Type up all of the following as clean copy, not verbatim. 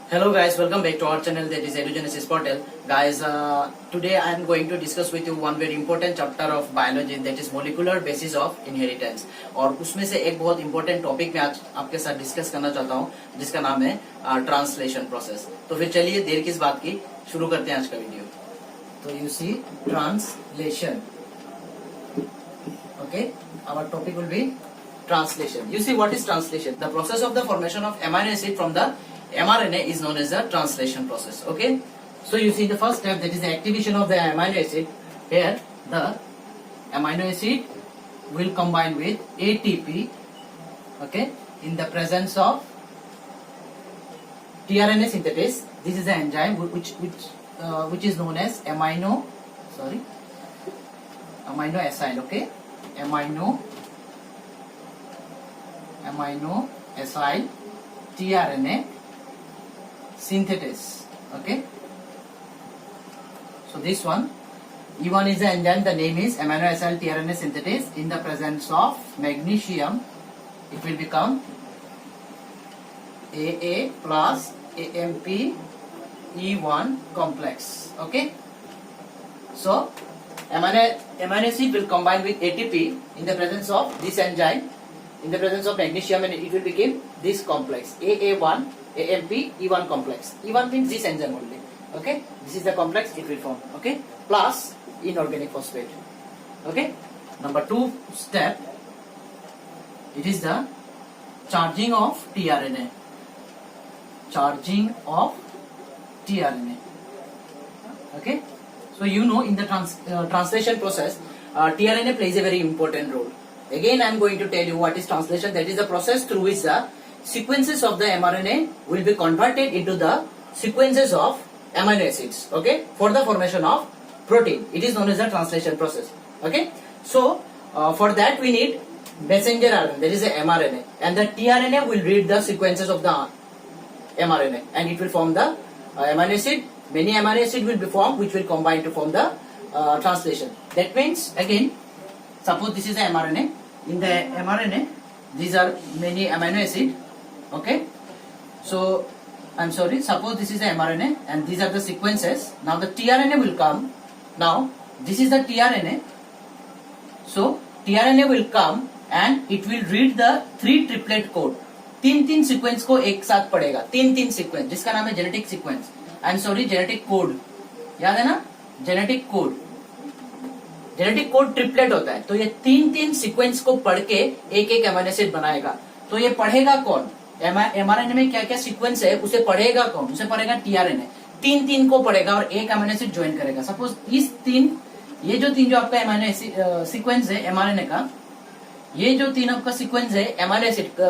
Hello guys, welcome back to our channel that is Edugenesis Portal. Guys, today I am going to discuss with you one very important chapter of biology that is molecular basis of inheritance. और उसमें से एक बहुत important topic मैं आज आपके साथ discuss करना चाहता हूँ जिसका नाम है ट्रांसलेशन प्रोसेस। तो फिर चलिए देर किस बात की, शुरू करते हैं आज का वीडियो। तो you see translation, okay, our topic will be translation. You see what is translation? The process of the formation of amino acid from the mRNA is known as the translation process. Okay, so you see the first step, that is the activation of the amino acid. Here the amino acid will combine with ATP, okay, in the presence of tRNA synthetase. This is the enzyme which is known as amino acyl. Okay, amino acyl tRNA synthetase. Okay, so this one, E1 is the enzyme, the name is amino acyl tRNA synthetase. In the presence of magnesium, it will become AA plus AMP E1 complex. Okay, so amino acid will combine with ATP in the presence of this enzyme, in the presence of magnesium, and it will become this complex AA1 AMP E1 complex. E1 means this enzyme only. Okay, this is the complex it will form. Okay, plus inorganic phosphate. Okay, number 2 step, it is the charging of tRNA. Charging of tRNA. Okay, so you know in the translation process, tRNA plays a very important role. Again, I am going to tell you what is translation. That is the process through which the sequences of the mRNA will be converted into the sequences of amino acids. Okay, for the formation of protein. It is known as the translation process. Okay, so for that we need messenger RNA, that is the mRNA, and the tRNA will read the sequences of the mRNA and it will form the amino acid. Many amino acid will be formed which will combine to form the translation. That means, again, suppose this is the mRNA. In the mRNA, these are many amino acid. Okay, so I'm sorry, suppose this is the mRNA and these are the sequences. Now the tRNA will come. Now this is the tRNA. So tRNA will come and it will read the 3 triplet code. 3 sequence को एक साथ पढ़ेगा, 3 sequence जिसका नाम है genetic sequence, I am sorry genetic code, याद है ना, जेनेटिक कोड ट्रिपलेट होता है। तो ये 3 सीक्वेंस को पढ़ के एक एमिनो एसिड बनाएगा। तो ये पढ़ेगा कौन, एमआरएनए में क्या क्या सीक्वेंस है उसे पढ़ेगा कौन, उसे पढ़ेगा टीआरएनए। 3 को पढ़ेगा और एक एमिनो एसिड ज्वाइन करेगा। सपोज इस 3, ये जो 3 जो आपका एमिनो सीक्वेंस है एमआरएनए का, ये जो 3 आपका सीक्वेंस है एमिनो एसिड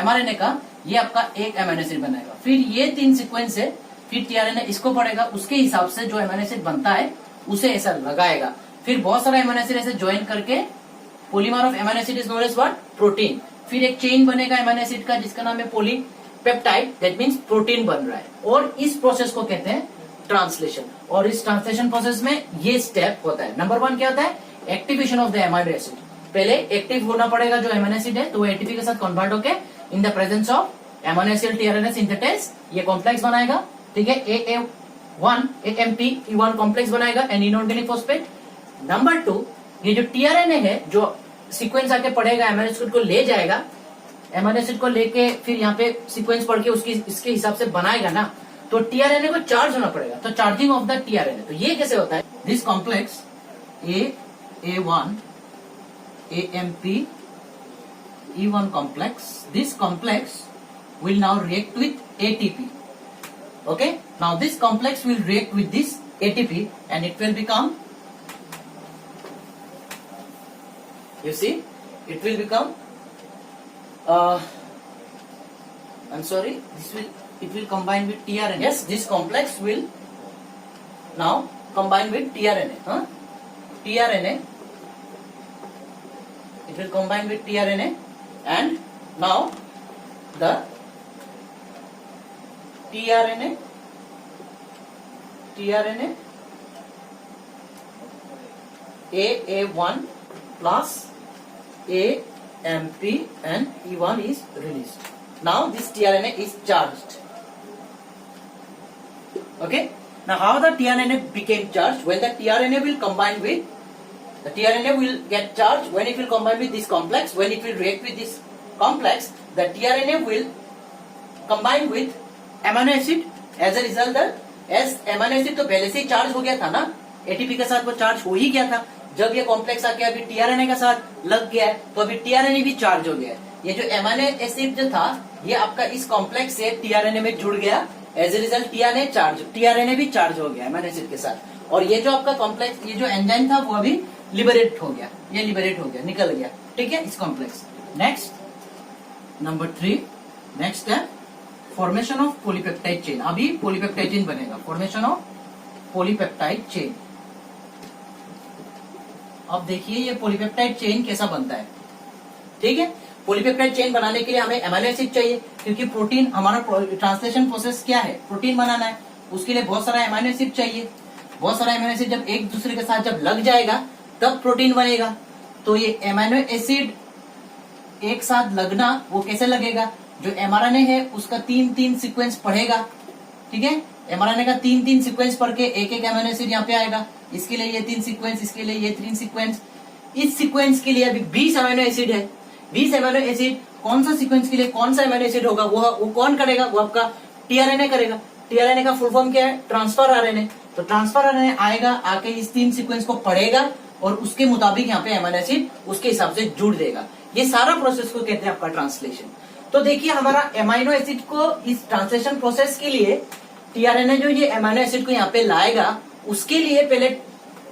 एमआरएनए का, ये आपका एक एमिनो एसिड बनाएगा। फिर ये 3 सीक्वेंस है, फिर टीआरएनए इसको पढ़ेगा, उसके हिसाब से जो एमिनो एसिड बनता है उसे ऐसा लगाएगा। फिर बहुत सारा एमिनो एसिड ऐसे ज्वाइन करके polymer of amino acid is known as what, protein. फिर एक चेन बनेगा एमिनो एसिड का जिसका नाम है पॉलीपेप्टाइड, दैट मींस प्रोटीन बन रहा है। और इस प्रोसेस को कहते हैं ट्रांसलेशन। और इस ट्रांसलेशन प्रोसेस में ये स्टेप होता है। नंबर 1 क्या होता है, activation of the amino acid. पहले एक्टिव होना पड़ेगा जो एमिनो एसिड है, तो वो एटीपी के साथ कन्वर्ट होके in the presence of amino acid tRNA synthetase ये कॉम्प्लेक्स बनाएगा। ठीक है, AA1 AMP E1 कॉम्प्लेक्स बनाएगा एंड इनऑर्गेनिक फॉस्फेट। नंबर 2, ये जो टीआरएनए है जो सीक्वेंस आके पढ़ेगा एमिनो एसिड को ले जाएगा, एमिनो एसिड को लेके फिर यहाँ पे सीक्वेंस पढ़ के उसकी इसके हिसाब से बनाएगा ना, तो टीआरएनए को चार्ज होना पड़ेगा। तो चार्जिंग ऑफ द टीआरएनए, तो ये कैसे होता है, this complex AA1 AMP E1 complex, this complex will now react with ATP. Okay, now this complex will react with this ATP and it will become, you see, it will become I'm sorry, it will combine with tRNA. Yes, this complex will now combine with tRNA. tRNA, it will combine with tRNA and now the tRNA AA1 plus AMP and E1 is released. Now this tRNA is charged. Okay. Now how the tRNA became charged? When the tRNA will combine with, the tRNA will get charged when it will combine with this complex. When it will react with this complex, the tRNA will combine with amino acid. As a result, as amino acid तो पहले से ही charge हो गया था ना, ATP के साथ वो चार्ज हो ही गया था. जब ये कॉम्प्लेक्स आके अभी tRNA के साथ लग गया है, तो अभी tRNA भी चार्ज हो गया है. ये जो एमाइनो एसिड जो था, ये आपका इस कॉम्प्लेक्स से tRNA में जुड़ गया. एज ए रिजल्ट tRNA भी चार्ज हो गया एमाइनो एसिड के साथ. और ये जो आपका कॉम्प्लेक्स, ये जो एंजाइम था वो अभी लिबरेट हो गया, ये लिबरेट हो गया, निकल गया. ठीक है, इस कॉम्प्लेक्स. नेक्स्ट नंबर 3, नेक्स्ट है फॉर्मेशन ऑफ पॉलीपेप्टाइड चेन. अभी पॉलीपेप्टाइड चेन बनेगा. Formation of polypeptide chain. अब देखिए ये पॉलीपेप्टाइड चेन कैसा बनता है. ठीक है, पॉलीपेप्टाइड चेन बनाने के लिए हमें एमिनो एसिड चाहिए, क्योंकि प्रोटीन, हमारा ट्रांसलेशन प्रोसेस क्या है, प्रोटीन बनाना है. उसके लिए बहुत सारा एमिनो एसिड चाहिए. बहुत सारा एमिनो एसिड जब एक दूसरे के साथ जब लग जाएगा तब प्रोटीन बनेगा. तो ये एमिनो एसिड एक साथ लगना, वो कैसे लगेगा, जो एमआरएनए है उसका 3-3 सीक्वेंस पढ़ेगा. ठीक है, एमआरएनए का 3-3 सीक्वेंस पढ़ के एक एक एमिनो एसिड यहाँ पे आएगा. इसके लिए ये 3 सीक्वेंस, इसके लिए ये 3 सीक्वेंस. इस सीक्वेंस के लिए अभी 20 एमिनो एसिड है. 20 एमिनो एसिड, कौन सा सीक्वेंस के लिए कौन सा एमिनो एसिड होगा, वो कौन करेगा, वो आपका टीआरएनए करेगा. टीआरएनए का फुल फॉर्म क्या है, ट्रांसफर आरएनए. तो ट्रांसफर आरएनए आएगा, आके इस 3 सीक्वेंस को पढ़ेगा और उसके मुताबिक यहाँ पे एमिनो एसिड उसके हिसाब से जुड़ देगा. ये सारा प्रोसेस को कहते हैं आपका ट्रांसलेशन. तो देखिए हमारा एमाइनो एसिड को इस ट्रांसलेशन प्रोसेस के लिए टीआरएनए जो ये एमाइनो एसिड को यहाँ पे लाएगा, उसके लिए पहले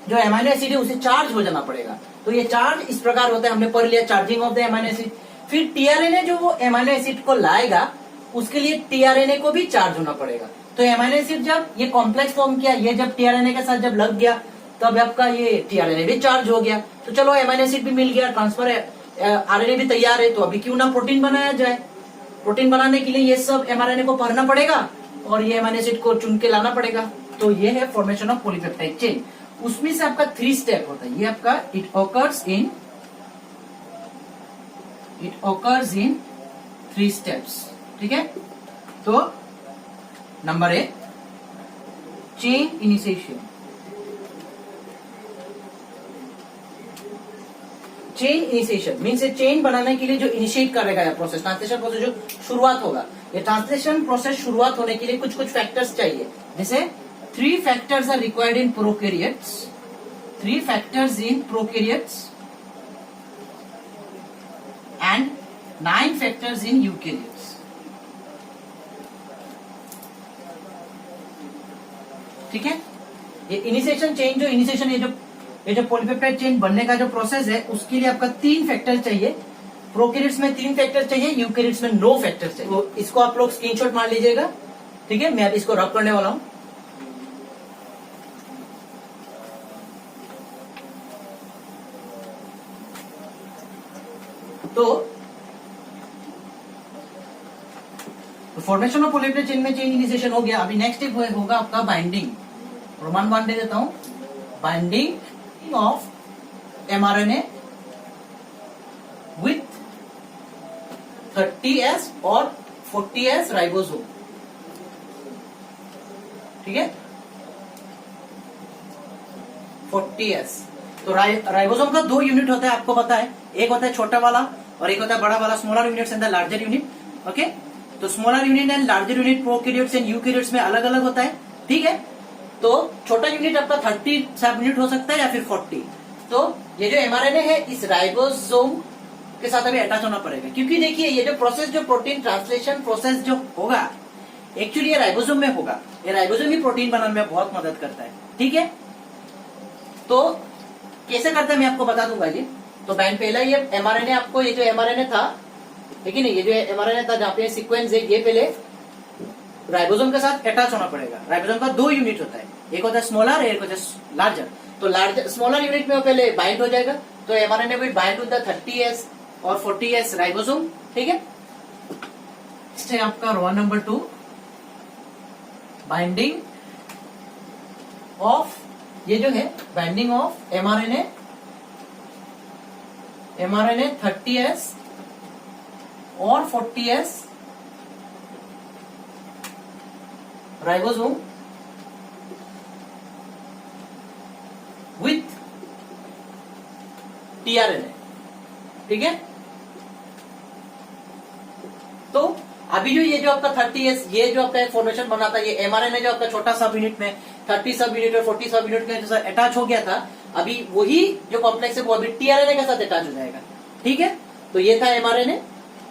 जो एमाइनो एसिड है उसे चार्ज हो जाना पड़ेगा. तो ये चार्ज इस प्रकार होता है, हमने पढ़ लिया charging of the amino acid. फिर टीआरएनए जो वो एमाइनो एसिड को लाएगा, उसके लिए टीआरएनए को भी चार्ज होना पड़ेगा. तो एमाइनो एसिड जब ये कॉम्प्लेक्स फॉर्म किया, ये जब टीआरएनए के साथ जब लग गया, तब आपका ये टीआरएनए भी चार्ज हो गया. तो चलो एमाइनो एसिड भी मिल गया, ट्रांसफर आरएनए भी तैयार है, तो अभी क्यों ना प्रोटीन बनाया जाए. प्रोटीन बनाने के लिए ये सब एमआरएनए को पढ़ना पड़ेगा और ये एमाइनो एसिड को चुन के लाना पड़ेगा. तो ये है फॉर्मेशन ऑफ पॉलीपेप्टाइड चेन. उसमें से आपका 3 स्टेप होता है. ये आपका इट ऑकर्स इन 3 स्टेप्स. ठीक है, तो number 1, chain initiation. Chain initiation means chain बनाने के लिए जो इनिशिएट करेगा या प्रोसेस, ट्रांसलेशन प्रोसेस जो शुरुआत होगा, ये ट्रांसलेशन प्रोसेस शुरुआत होने के लिए कुछ फैक्टर्स चाहिए. जैसे 3 factors are required in prokaryotes, 3 factors in prokaryotes and 9 factors in eukaryotes. ठीक है, ये इनिशिएशन चेन, जो इनिशिएशन, ये जो पॉलीपेप्टाइड चेन बनने का जो प्रोसेस है, उसके लिए आपका 3 फैक्टर चाहिए. प्रोकैरियोट्स में 3 फैक्टर चाहिए, यूकैरियोट्स में 9 फैक्टर चाहिए. तो इसको आप लोग स्क्रीनशॉट मार लीजिएगा. ठीक है, मैं अब इसको रब करने वाला हूं. तो फॉर्मेशन ऑफ पॉलीपेप्टाइड चेन में चेन इनिशिएशन हो गया. अभी नेक्स्ट स्टेप होगा आपका बाइंडिंग. रोमान बांध दे देता हूं. Binding of mRNA with 30S और 40S राइबोसोम. ठीक है, 40S. तो राइबोसोम का 2 यूनिट होता है, आपको पता है. एक होता है छोटा वाला और एक होता है बड़ा वाला. Smaller units and the larger unit. Okay, तो smaller unit and larger unit prokaryotes and eukaryotes में अलग अलग होता है. ठीक है, तो छोटा यूनिट आपका 30 यूनिट हो सकता है या फिर 40. तो ये जो एमआरएनए है, इस राइबोसोम के साथ अभी अटैच होना पड़ेगा, क्योंकि देखिए ये जो प्रोसेस, जो प्रोटीन ट्रांसलेशन प्रोसेस जो होगा, एक्चुअली ये राइबोसोम में होगा. ये राइबोसोम ही प्रोटीन बनाने में बहुत मदद करता है. ठीक है, तो कैसे करता है मैं आपको बता दूंगा जी. तो पहला ये एमआरएनए, आपको ये जो एमआरएनए था, लेकिन ये जो एमआरएनए था जहाँ पे सीक्वेंस है, ये पहले राइबोसोम के साथ अटैच होना पड़ेगा. राइबोसोम का 2 यूनिट होता है, एक होता है स्मॉलर, एक होता है लार्जर. तो लार्जर स्मॉलर यूनिट में वो पहले बाइंड हो जाएगा. तो mRNA will bind with the 30S और 40S राइबोसोम. ठीक है, नेक्स्ट है आपका रोमान नंबर 2, बाइंडिंग ऑफ, ये जो है बाइंडिंग ऑफ एमआरएनए 30S और 40S राइबोसोम टीआरएनए, ठीक है। तो अभी जो ये जो आपका 30S ये जो आपका फॉर्मेशन बना था, ये एमआरएनए जो आपका छोटा सब यूनिट में 30 सब यूनिट और 40 सब यूनिट में जो अटैच हो गया था, अभी वही जो कॉम्प्लेक्स है वो अभी टीआरएनए के साथ अटैच हो जाएगा, ठीक है। तो ये था एमआरएनए,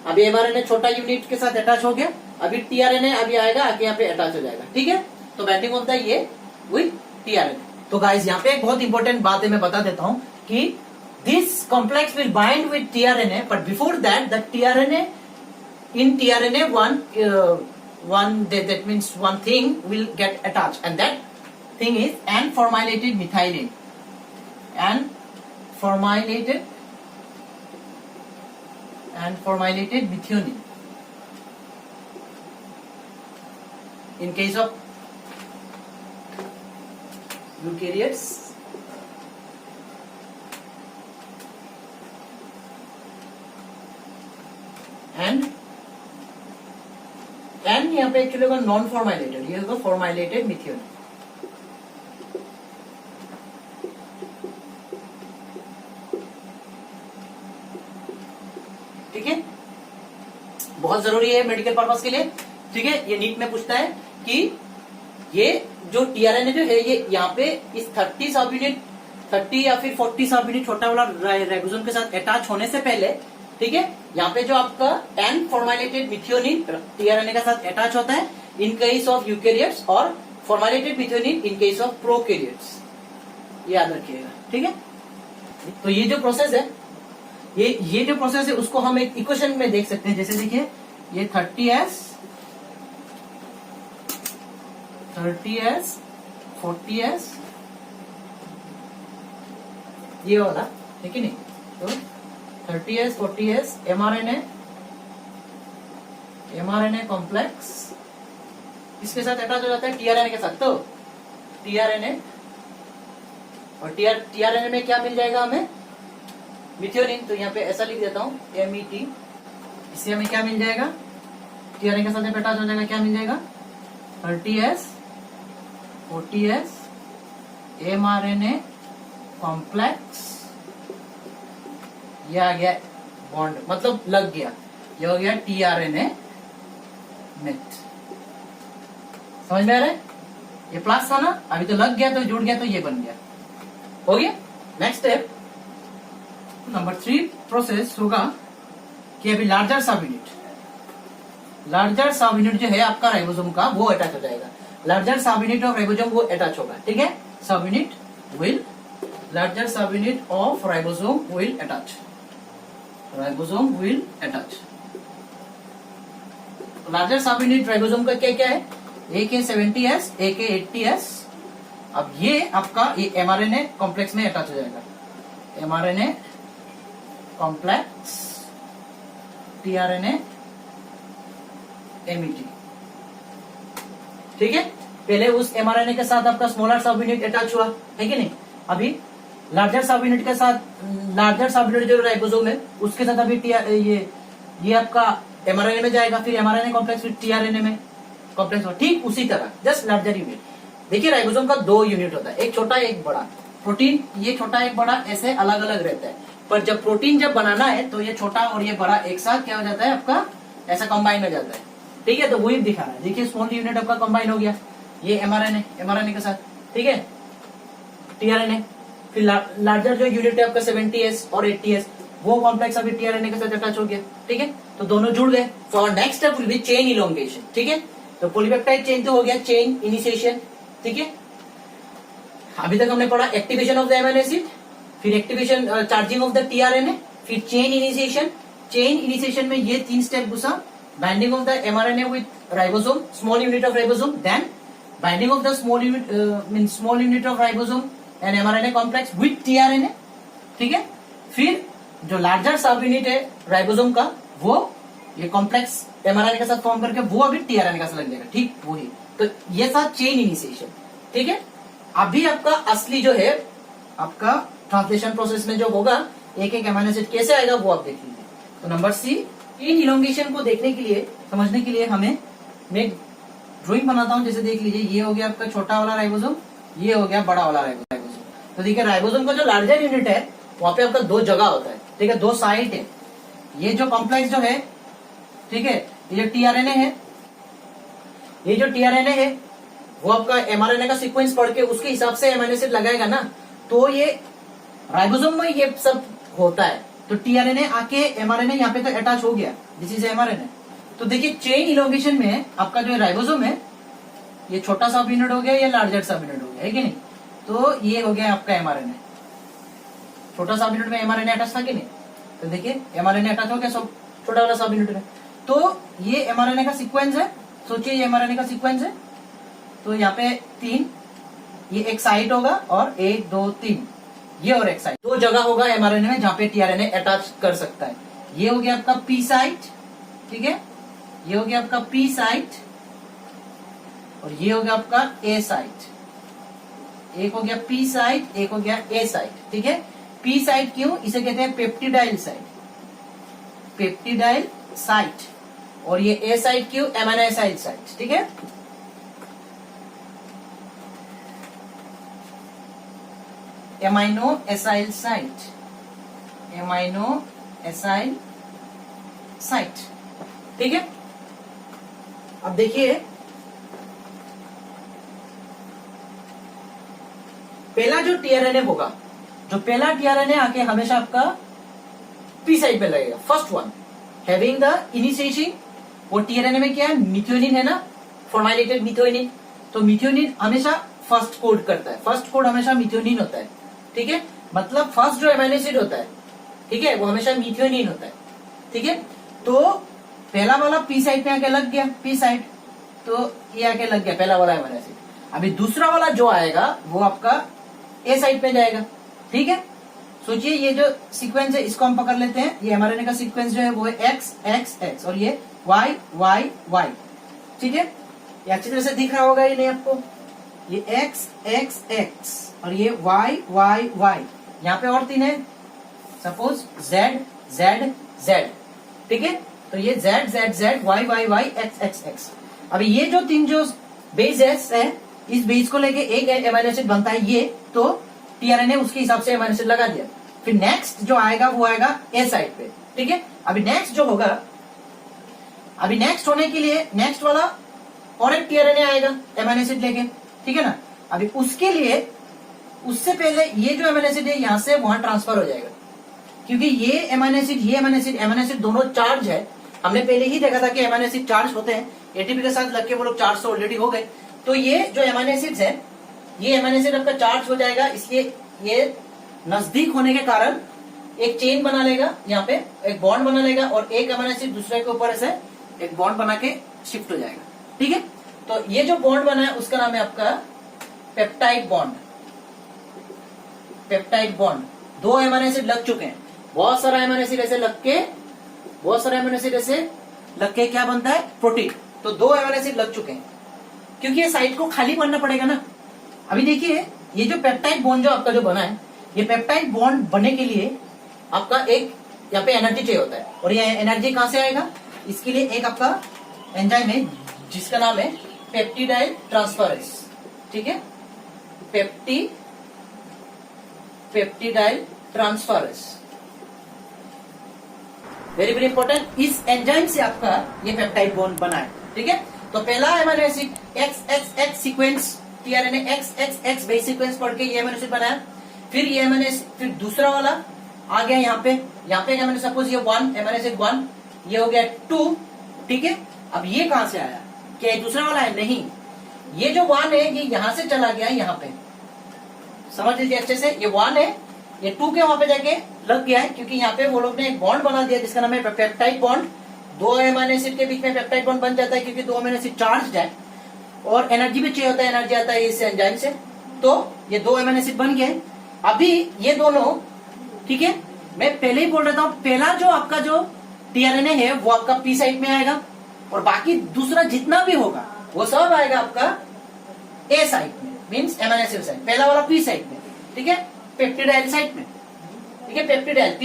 अभी एमआरएनए छोटा यूनिट के साथ अटैच हो गया, अभी टीआरएनए अभी आएगा आके यहाँ पे अटैच हो जाएगा, ठीक है। तो बाइंडिंग होता है ये विद टीआरएनए। तो गाइस यहाँ पे एक बहुत इंपॉर्टेंट बात है, मैं बता देता हूँ कि this complex will bind with tRNA, but before that the tRNA in tRNA that means one thing will get attached, and that thing is N-formylated methionine. N-formylated methionine. In case of eukaryotes, and an यहाँ पे actually होगा non फॉर्माइलेटेड, ये होगा फॉर्माइलेटेड methionine, ठीक है। बहुत जरूरी है मेडिकल पर्पस के लिए, ठीक है। ये नीट में पूछता है कि ये जो टीआरएनए जो है ये यहाँ पे इस 30 सब यूनिट 30 या फिर 40 सब यूनिट छोटा वाला राइबोसोम के साथ अटैच होने से पहले, ठीक है, यहाँ पे जो आपका एन फॉर्माइलेटेड मिथियोनिन टीआरएनए के साथ अटैच होता है इन केस ऑफ यूकेरियोट्स और formylated methionine in case of prokaryotes, याद रखिएगा, ठीक है। तो ये जो प्रोसेस है ये जो प्रोसेस है उसको हम एक इक्वेशन में देख सकते हैं। जैसे देखिए ये 30S 40S ये वाला, ठीक है नहीं, तो 30S 40S mRNA कॉम्प्लेक्स इसके साथ अटैच हो जाता है टीआरएनए के साथ। तो टीआरएनए और टीआरएनए में क्या मिल जाएगा हमें, मिथियोनिन। तो यहाँ पे ऐसा लिख देता हूँ MET, इससे हमें क्या मिल जाएगा, टीआरएनए के साथ अटैच हो जाएगा, क्या मिल जाएगा 30S 40S mRNA कॉम्प्लेक्स, ये आ गया बॉन्ड, मतलब लग गया, ये हो गया टीआरएनए मेथ। समझ में आ रहा है, ये प्लस था ना, अभी तो लग गया तो जुड़ गया तो ये बन गया, हो गया। नेक्स्ट स्टेप नंबर 3 प्रोसेस होगा कि अभी लार्जर सब यूनिट जो है आपका राइबोसोम का वो अटैच हो जाएगा, लार्जर सब यूनिट ऑफ राइबोसोम वो अटैच होगा, ठीक है। लार्जर सब unit of ribosome will attach, larger सब यूनिट राइबोसोम का क्या क्या है, एक है 70S एक है 80S। अब ये आपका ये mRNA कॉम्प्लेक्स में अटैच हो जाएगा, mRNA कॉम्प्लेक्स tRNA MET, ठीक है। पहले उस mRNA के साथ आपका स्मॉलर सब यूनिट अटैच हुआ है कि नहीं, अभी लार्जर सब यूनिट के साथ, लार्जर सब यूनिट जो राइबोसोम है उसके साथ अभी ये आपका mRNA में जाएगा, फिर mRNA कॉम्प्लेक्स फिर टीआरएनए में कॉम्प्लेक्स हो, ठीक उसी तरह जस्ट लार्जर यूनिट। देखिए राइबोसोम का 2 यूनिट होता है, एक छोटा एक बड़ा। प्रोटीन ये छोटा एक बड़ा ऐसे अलग अलग रहता है, पर जब प्रोटीन जब बनाना है तो ये छोटा और ये बड़ा एक साथ क्या हो जाता है आपका, ऐसा कंबाइन हो जाता है, ठीक है। तो वही दिखा रहा है, देखिए स्मॉल यूनिट आपका कंबाइन हो गया ये mRNA के साथ, ठीक है, टीआरएनए। फिर लार्जर जो यूनिट है आपका 70S और 80S वो कॉम्प्लेक्स अभी टीआरएनए के साथ अटैच हो गया, ठीक है। तो दोनों जुड़ गए। So next step will be chain elongation, ठीक है। तो पॉलीपेप्टाइड चेन तो हो गया, चेन इनिशिएशन, ठीक है। अभी तक हमने पढ़ा activation of the amino acid, फिर activation charging of the tRNA, फिर चेन इनिशिएशन। चेन इनिशिएशन में ये 3 स्टेप घुसा, binding of the mRNA with ribosome, small unit of ribosome, then binding of the small unit of ribosome and mRNA complex with tRNA, ठीक है। फिर जो larger सब unit है राइबोसोम का वो ये कॉम्प्लेक्स एमआरएनए के साथ फॉर्म करके वो अभी टीआरएनए का साथ लग जाएगा, ठीक वही। तो ये था चेन इनिशिएशन, ठीक है। अभी आपका असली जो है आपका ट्रांसलेशन प्रोसेस में जो होगा एक एक एमिनो एसिड कैसे आएगा वो आप देख लीजिए। तो नंबर सी, चेन इलोंगेशन को देखने के लिए, समझने के लिए मैं ड्राइंग बनाता हूं। जैसे देख लीजिए ये हो गया आपका छोटा वाला राइबोसोम, ये हो गया बड़ा वाला राइबोसोम। तो देखिए राइबोसोम का जो लार्जर यूनिट है वहां पे आपका दो जगह होता है, ठीक है, दो साइट है। ये जो कॉम्प्लेक्स जो है, ठीक है, ये जो टीआरएनए है, ये जो टीआरएनए है वो आपका एमआरएनए का सीक्वेंस पढ़ के उसके हिसाब से एमिनो एसिड लगाएगा ना, तो ये राइबोसोम में ये सब होता है। तो टीआरएनए आके एमआरएनए यहाँ पे तो अटैच हो गया, दिस इज एमआरएनए। तो देखिए चेन इलोंगेशन में आपका जो राइबोसोम है, ये छोटा सा यूनिट हो गया, ये लार्जर सब यूनिट हो गया, है कि नहीं। तो ये हो गया आपका एमआरएनए, छोटा सब यूनिट में एमआरएनए अटैच था कि नहीं। तो देखिए एमआरएनए अटैच हो गया सब छोटा वाला सब यूनिट में। तो ये एमआरएनए का सीक्वेंस है, सोचिए ये एमआरएनए का सीक्वेंस है। तो यहाँ पे 3, ये एक साइट होगा, और 1 2 3 ये और एक साइट, दो जगह होगा एमआरएनए में जहाँ पे टीआरएनए अटैच कर सकता है। ये हो गया आपका पी साइट, ठीक है, ये हो गया आपका पी साइट, और ये हो गया आपका ए साइट। एक हो गया पी साइट, एक हो गया ए साइट, ठीक है। पी साइट क्यों, इसे कहते हैं पेप्टिडाइल साइट, पेप्टिडाइल साइट। और ये ए साइट क्यों, एमिनो एसाइल साइट, ठीक है। Amino acyl site, amino acyl site, ठीक है। अब देखिए पहला जो टीआरएनए होगा, जो पहला टीआरएनए आके हमेशा आपका पी साइड पे लगेगा, first one having the initiation. वो टीआरएनए में क्या है, मिथ्योनिन है ना, फॉर्माइलेटेड मिथ्योनिन। तो मिथ्योनिन हमेशा फर्स्ट कोड करता है, फर्स्ट कोड हमेशा मिथ्योनिन होता है, ठीक है। मतलब फर्स्ट जो एमिनो एसिड होता है, ठीक है, वो हमेशा मिथ्योनिन होता है, ठीक है। तो पहला वाला पी साइड पे आके लग गया, पी साइड, तो ये आके लग गया पहला वाला एमिनो एसिड। अभी दूसरा वाला जो आएगा वो आपका ए साइड पे जाएगा, ठीक है। सोचिए ये जो सीक्वेंस है इसको हम पकड़ लेते हैं, ये एमआरएनए का सीक्वेंस जो है वो है एक्स एक्स एक्स, और ये वाई वाई वाई, ठीक है। ये अच्छी तरह से दिख रहा होगा ये नहीं आपको, ये एक्स एक्स एक्स और ये वाई वाई वाई। यहाँ पे और 3 है, सपोज जेड जेड जेड, ठीक है। तो ये Z Z Z Y Y Y X X X. अभी ये जो 3 जो बेस है, इस बेस को लेके एक एमिनो एसिड बनता है ये, तो टीआरएनए उसके हिसाब से एमिनो एसिड लगा दिया। फिर नेक्स्ट जो आएगा वो आएगा ए साइड पे, ठीक है। अभी नेक्स्ट जो होगा, अभी नेक्स्ट होने के लिए नेक्स्ट वाला और एक टीआरएनए आएगा एमिनो एसिड लेके, ठीक है ना। अभी उसके लिए उससे पहले ये जो एमिनो एसिड है यहां से वहां ट्रांसफर हो जाएगा, क्योंकि ये एमिनो एसिड ये एमिनो एसिड दोनों चार्ज है। हमने पहले ही देखा था कि एमिनो एसिड चार्ज होते हैं, एटीपी के साथ लग के वो लोग चार्ज तो ऑलरेडी हो गए। तो ये जो एमिनो एसिड्स है, ये एमिनो एसिड आपका चार्ज हो जाएगा, इसलिए ये नजदीक होने के कारण एक चेन बना लेगा, यहाँ पे एक बॉन्ड बना लेगा, और एक एमिनो एसिड दूसरे के ऊपर ऐसे एक बॉन्ड बना के शिफ्ट हो जाएगा, ठीक है। तो ये जो बॉन्ड बना है उसका नाम है आपका peptide bond, peptide bond. 2 amino acid लग चुके हैं, बहुत सारा एमिनो एसिड ऐसे लग के, बहुत सारा एमिनो एसिड ऐसे लग के क्या बनता है, प्रोटीन। तो 2 एमिनो एसिड लग चुके हैं, क्योंकि ये साइट को खाली करना पड़ेगा ना। अभी देखिए ये जो पेप्टाइड बॉन्ड जो आपका जो बना है, ये पेप्टाइड बॉन्ड बनने के लिए आपका एक यहाँ पे एनर्जी चाहिए होता है, और ये एनर्जी कहां से आएगा, इसके लिए एक आपका एंजाइम है जिसका नाम है पेप्टिडाइल ट्रांसफरेज, ठीक है, peptidyl transferase, very very important. इस एंजाइम से आपका ये पेप्टाइड बॉन्ड बना है, ठीक है। तो पहला amino acid x X x sequence, tRNA x X x base sequence पढ़ के ये एमिनो एसिड बनाया। फिर ये एमिनो एसिड, फिर दूसरा वाला आ गया यहाँ पे एमिनो, सपोज ये 1 एमिनो एसिड 1, ये हो गया 2, ठीक है। अब ये कहां से आया, क्या ये दूसरा वाला है, नहीं, ये जो 1 है ये यहां से चला गया यहाँ पे, समझ लीजिए अच्छे से। ये 1 है, ये 2 के वहां पे जाके लग गया है, क्योंकि यहाँ पे वो लोग ने एक बॉन्ड बना दिया जिसका नाम है पेप्टाइड बॉन्ड। 2 एमिनो एसिड के बीच में पेप्टाइड बॉन्ड बन जाता है, क्योंकि 2 एमिनो एसिड चार्ज है और एनर्जी भी चाहिए होता है, एनर्जी आता है इस एंजाइम से। तो ये 2 एमिनो एसिड बन गए। अभी ये दोनों, ठीक है, मैं पहले ही बोल रहा था, पहला जो आपका जो टीआरएनए है वो आपका पी साइड में आएगा, और बाकी दूसरा जितना भी होगा वो सब आएगा आपका ए साइड में, मींस एमिनो एसिड साइड। पहला वाला पी साइड में, ठीक है, पेप्टिडाइल साइड में, ठीक है, पेप्टिडाइल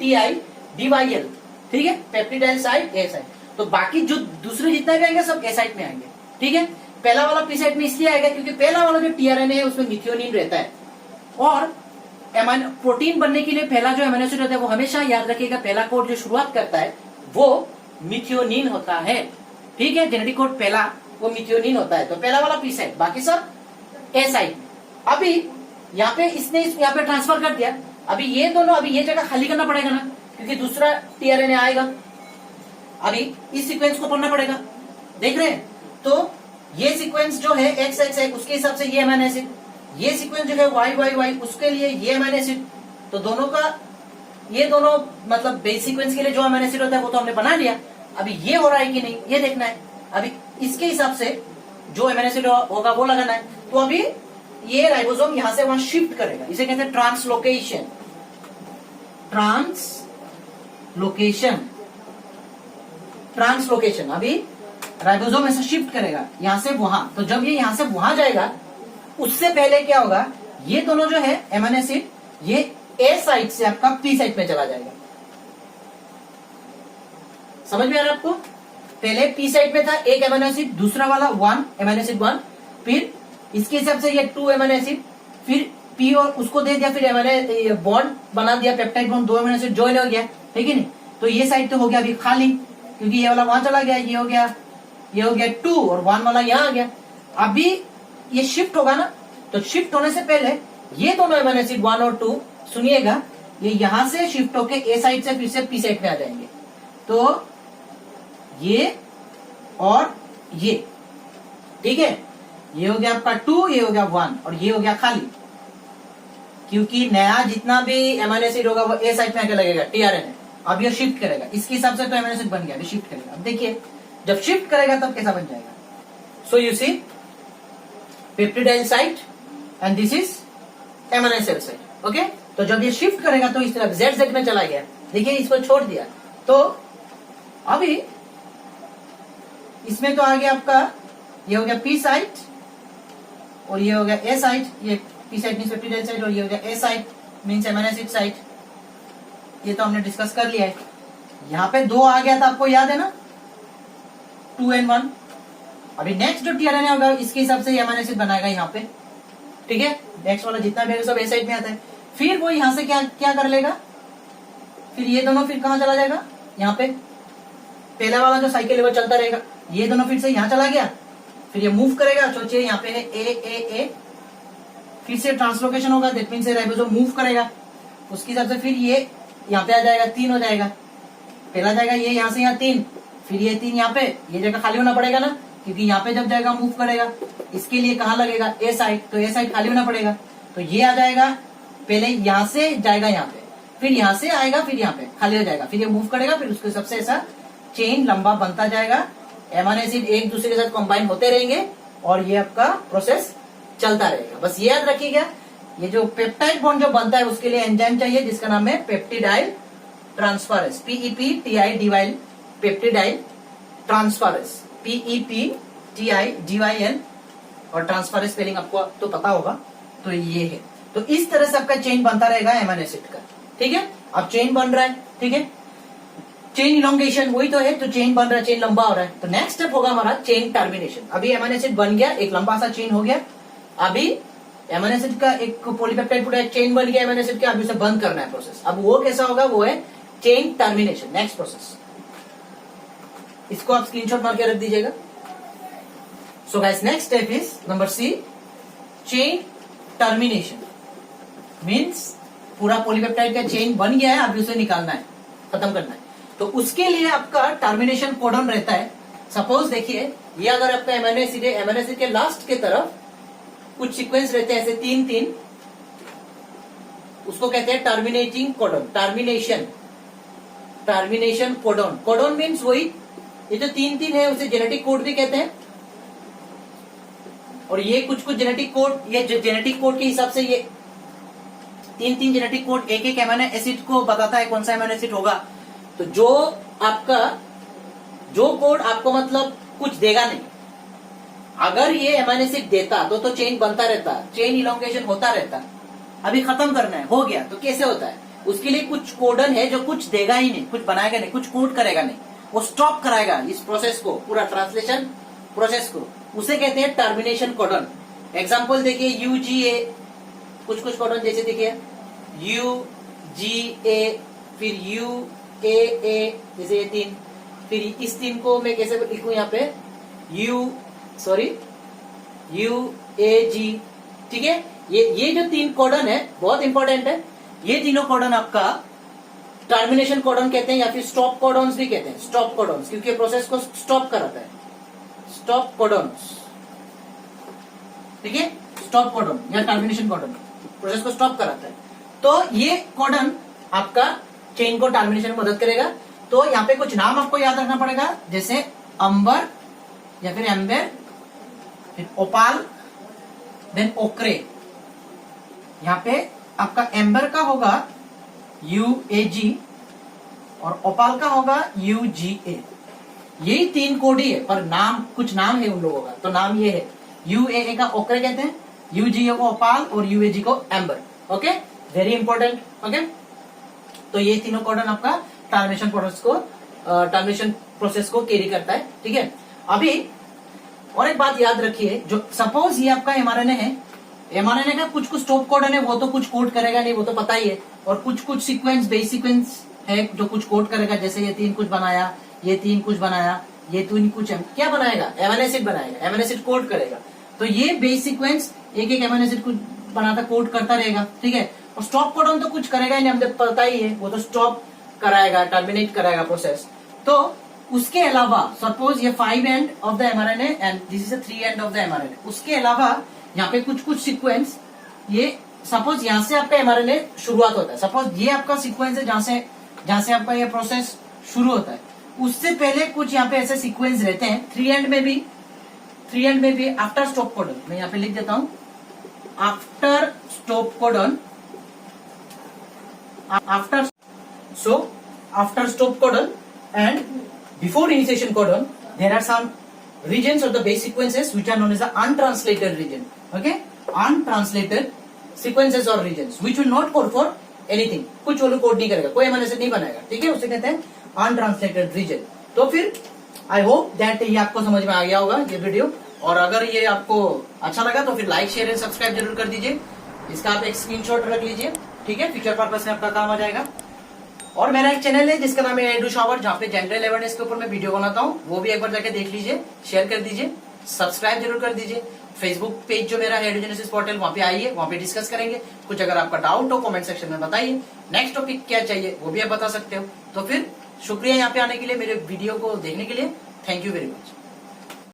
PEPTIDYL, ठीक है, पेप्टिडाइल साइड ए साइड। तो बाकी जो दूसरे जितने भी आएंगे सब ए साइड में आएंगे, ठीक है। पहला वाला पी साइड में इसलिए आएगा क्योंकि पहला वाला जो टीआरएनए है उसमें मिथ्योनिन रहता है, और प्रोटीन बनने के लिए पहला जो अमीनो एसिड होता है वो हमेशा याद रखिएगा, पहला कोड जो शुरुआत करता है वो मिथियोनिन होता है। ठीक है, जेनेटिक कोड पहला वो मिथियोनिन होता है, तो पहला वाला पी साइड, बाकी सब ए साइड। अभी यहाँ पे इसने यहाँ पे ट्रांसफर कर दिया, अभी ये दोनों, अभी ये जगह खाली करना पड़ेगा ना, क्योंकि दूसरा टीआरएनए आएगा। अभी इस सीक्वेंस को पढ़ना पड़ेगा, देख रहे हैं? तो ये सीक्वेंस जो है एक्स एक्स है उसके हिसाब से ये अमीनो एसिड, ये सीक्वेंस जो है वाई वाई वाई उसके लिए ये अमीनो एसिड। तो दोनों का, ये दोनों मतलब बेस सीक्वेंस के लिए जो अमीनो एसिड होता है वो तो हमने बना लिया। अभी ये हो रहा है कि नहीं ये देखना है। अभी इसके हिसाब से जो अमीनो एसिड होगा वो लगाना है। तो अभी ये राइबोसोम यहां से वहां शिफ्ट करेगा, इसे कहते हैं ट्रांसलोकेशन। Translocation, translocation. अभी राइबोसोम ऐसे शिफ्ट करेगा यहां से वहां। तो जब ये यहां से वहां जाएगा उससे पहले क्या होगा, ये दोनों जो है अमीनो एसिड ये ए साइड से आपका पी साइड में चला जाएगा। समझ में आ रहा है आपको? पहले पी साइड में था एक अमीनो एसिड, दूसरा वाला 1 अमीनो एसिड 1, फिर इसके हिसाब से ये 2 अमीनो एसिड, फिर पी और उसको दे दिया, फिर अमीनो बॉन्ड बना दिया, peptide bond, 2 amino acid join हो गया, है कि नहीं? तो ये साइड तो हो गया अभी खाली, क्योंकि ये वाला वहां चला गया, ये हो गया 2 और 1 वाला यहां आ गया। अभी ये शिफ्ट होगा ना, तो शिफ्ट होने से पहले ये दोनों अमीनो एसिड 1 और 2 सुनिएगा, ये यहां से शिफ्ट होके ए साइड से फिर से पी साइड में आ जाएंगे। तो ये और ये, ठीक है, ये हो गया आपका 2, ये हो गया 1 और ये हो गया खाली, क्योंकि नया जितना भी अमीनो एसिड होगा वो ए साइड में आके लगेगा टीआरएनए। अब ये शिफ्ट करेगा, इसके हिसाब से तो अमीनो एसिड बन गया, अभी शिफ्ट करेगा। अब देखिए जब शिफ्ट करेगा तब कैसा बन जाएगा। So you see peptidyl site and this is amino acid site. Okay, तो जब ये शिफ्ट करेगा तो इस तरफ जेड जेड में चला गया, देखिए इसको छोड़ दिया। तो अभी इसमें तो आ गया आपका, ये हो गया पी साइट और ये हो गया ए साइट। ये P site means peptidyl site और ये हो गया A site means amino acid site. ये तो हमने डिस्कस कर लिया है। यहाँ पे 2 आ गया था, आपको याद है ना, 2 and 1। अभी नेक्स्ट जो टीआरएनए होगा इसके हिसाब से अमीनो एसिड बनाएगा यहाँ पे, ठीक है। नेक्स्ट वाला जितना भी सब ए साइड में आता है। फिर वो यहाँ से क्या क्या कर लेगा, फिर ये दोनों फिर कहाँ चला जाएगा, यहाँ पे पहला वाला जो साइकिल है वो चलता रहेगा। ये दोनों फिर से यहाँ चला गया, फिर ये मूव करेगा, सोचिए यहाँ पे है ए, फिर से ट्रांसलोकेशन होगा, दैट मींस राइबोसोम मूव करेगा, उसके हिसाब से फिर ये यहाँ पे आ जाएगा, 3 हो जाएगा। पहला जाएगा ये यहाँ से यहाँ 3, फिर ये 3 यहाँ पे, ये जगह खाली होना पड़ेगा ना, क्योंकि यहाँ पे जब जाएगा मूव करेगा, इसके लिए कहाँ लगेगा, ए साइड, तो ए साइड खाली होना पड़ेगा। तो ये आ जाएगा, पहले यहाँ से जाएगा यहाँ पे, फिर यहाँ से आएगा, फिर यहाँ पे खाली हो जाएगा, फिर ये मूव करेगा, फिर उसके सबसे ऐसा चेन लंबा बनता जाएगा। अमीनो एसिड एक दूसरे के साथ कंबाइन होते रहेंगे और ये आपका प्रोसेस चलता रहेगा। बस ये याद रखिएगा, ये जो पेप्टाइड बॉन्ड जो बनता है उसके लिए एंजाइम चाहिए जिसका नाम है peptidyl transferase, PEPTIDYL, peptidyl transferase, PEPTIDYL, और ट्रांसफरेज स्पेलिंग आपको तो पता होगा। तो ये है, तो इस तरह से आपका चेन बनता रहेगा अमीनो एसिड का, ठीक है। अब चेन बन रहा है, ठीक है, चेन इलोंगेशन वही तो है, तो चेन बन रहा है, चेन लंबा हो रहा है। तो नेक्स्ट स्टेप होगा हमारा चेन टर्मिनेशन। अभी अमीनो एसिड बन गया, एक लंबा सा चेन हो गया, अभी अमीनो एसिड का एक पॉलीपेप्टाइड पूरा एक चेन बन गया अमीनो एसिड का, अभी उसे बंद करना है प्रोसेस। अब वो कैसा होगा, वो है चेन टर्मिनेशन, नेक्स्ट प्रोसेस। इसको आप स्क्रीनशॉट मार के रख दीजिएगा। So guys next step is number C, chain termination. Means पूरा पॉलीपेप्टाइड का चेन बन गया है, अभी उसे निकालना है, खत्म करना है। तो उसके लिए आपका टर्मिनेशन कोडन रहता है। सपोज देखिए, ये अगर आपका अमीनो एसिड है, अमीनो एसिड के लास्ट के तरफ कुछ सीक्वेंस रहते हैं ऐसे 3-3, उसको कहते हैं terminating codon, termination codon. Codon means वही, ये जो 3-3 है उसे जेनेटिक कोड भी कहते हैं। और ये कुछ जेनेटिक कोड, ये जेनेटिक कोड के हिसाब से ये 3-3 जेनेटिक कोड एक अमीनो एसिड को बताता है कौन सा अमीनो एसिड होगा। तो जो आपका जो कोड आपको मतलब कुछ देगा नहीं, अगर ये अमीनो एसिड देता तो चेन बनता रहता, चेन इलोंगेशन होता रहता। अभी खत्म करना है, हो गया, तो कैसे होता है, उसके लिए कुछ कोडन है जो कुछ देगा ही नहीं, कुछ बनाएगा नहीं, कुछ कोड करेगा नहीं, वो स्टॉप कराएगा इस प्रोसेस को, पूरा ट्रांसलेशन प्रोसेस को, उसे कहते हैं टर्मिनेशन कोडन। एग्जाम्पल देखिए, UGA कुछ कुछ कोडन जैसे देखिए U G A, फिर U A A, जैसे ये 3, फिर इस 3 को मैं कैसे लिखूं यहाँ पे U A G, ठीक है। ये जो 3 कोडन है बहुत इंपॉर्टेंट है। ये तीनों कोडन आपका टर्मिनेशन कोडन कहते हैं या फिर स्टॉप कोडन्स भी कहते हैं, स्टॉप कोडन्स, क्योंकि प्रोसेस को स्टॉप कराता है, स्टॉप कोडन्स, ठीक है। स्टॉप कोडन या टर्मिनेशन कोडन प्रोसेस को स्टॉप कराता है। तो ये कोडन आपका चेन को टर्मिनेशन में मदद करेगा। तो यहाँ पे कुछ नाम आपको याद रखना पड़ेगा, जैसे अंबर या फिर एम्बर, फिर ओपाल, देन ओक्रे। यहाँ पे आपका एम्बर का होगा UAG और ओपाल का होगा UGA। यही 3 कोड ही है, पर नाम कुछ नाम है उन लोगों का। तो नाम ये है, UAA का ओक्रे कहते हैं, UGA को ओपाल और UAG को amber. Okay, very important. Okay, तो ये तीनों कोडन आपका टर्मिनेशन प्रोसेस को कैरी करता है, ठीक है। अभी और एक बात याद रखिए, जो सपोज ये आपका mRNA है, mRNA का कुछ कुछ स्टॉप कोडन है, वो तो कुछ कोड करेगा नहीं, वो तो पता ही है। और कुछ कुछ सीक्वेंस, बेस सीक्वेंस है जो कुछ कोड करेगा, जैसे ये 3 कुछ बनाया, ये 3 कुछ बनाया, ये 3 कुछ क्या बनाएगा, एमिनो एसिड बनाएगा, एमिनो एसिड कोड करेगा। तो ये बेस सीक्वेंस एक एक एमिनो एसिड कुछ बनाता कोड करता रहेगा, ठीक है। और स्टॉप कोडन तो कुछ करेगा ही नहीं, हमें पता ही है, वो तो स्टॉप कराएगा, टर्मिनेट कराएगा प्रोसेस। तो उसके अलावा सपोज ये 5 end of the mRNA and this is 3 end of the mRNA। उसके अलावा यहाँ पे कुछ कुछ सीक्वेंस, ये सपोज यहाँ से आपका mRNA शुरुआत होता है, सपोज ये आपका सीक्वेंस है जहां से आपका ये प्रोसेस शुरू होता है। उससे पहले कुछ यहाँ पे ऐसे सीक्वेंस रहते हैं 3 एंड में भी आफ्टर स्टॉप कोडन, मैं यहाँ पे लिख देता हूं, after stop codon, after stop codon and before initiation codon, there are some regions of the base sequences which are known as the untranslated region. Okay, untranslated sequences or regions which will not code for anything, कुछ वो code नहीं करेगा, कोई amino acid नहीं बनाएगा, ठीक है, उसे कहते हैं अनट्रांसलेटेड रीजन। तो फिर आई होप दैट ये आपको समझ में आ गया होगा ये वीडियो, और अगर ये आपको अच्छा लगा तो फिर लाइक शेयर एंड सब्सक्राइब जरूर कर दीजिए। इसका आप एक स्क्रीनशॉट रख लीजिए, ठीक है, फ्यूचर पर्पस में आपका काम आ जाएगा। और मेरा एक चैनल है जिसका नाम है एडू शावर, जहाँ पे जनरल अवेयरनेस के ऊपर मैं वीडियो बनाता हूँ, वो भी एक बार जाके देख लीजिए, शेयर कर दीजिए, सब्सक्राइब जरूर कर दीजिए। फेसबुक पेज जो मेरा है एडुजेनेसिस पोर्टल, वहाँ पे आइए, वहाँ पे डिस्कस करेंगे। कुछ अगर आपका डाउट हो कमेंट सेक्शन में बताइए, नेक्स्ट टॉपिक क्या चाहिए वो भी आप बता सकते हो। तो फिर शुक्रिया यहाँ पे आने के लिए, मेरे वीडियो को देखने के लिए, थैंक यू वेरी मच।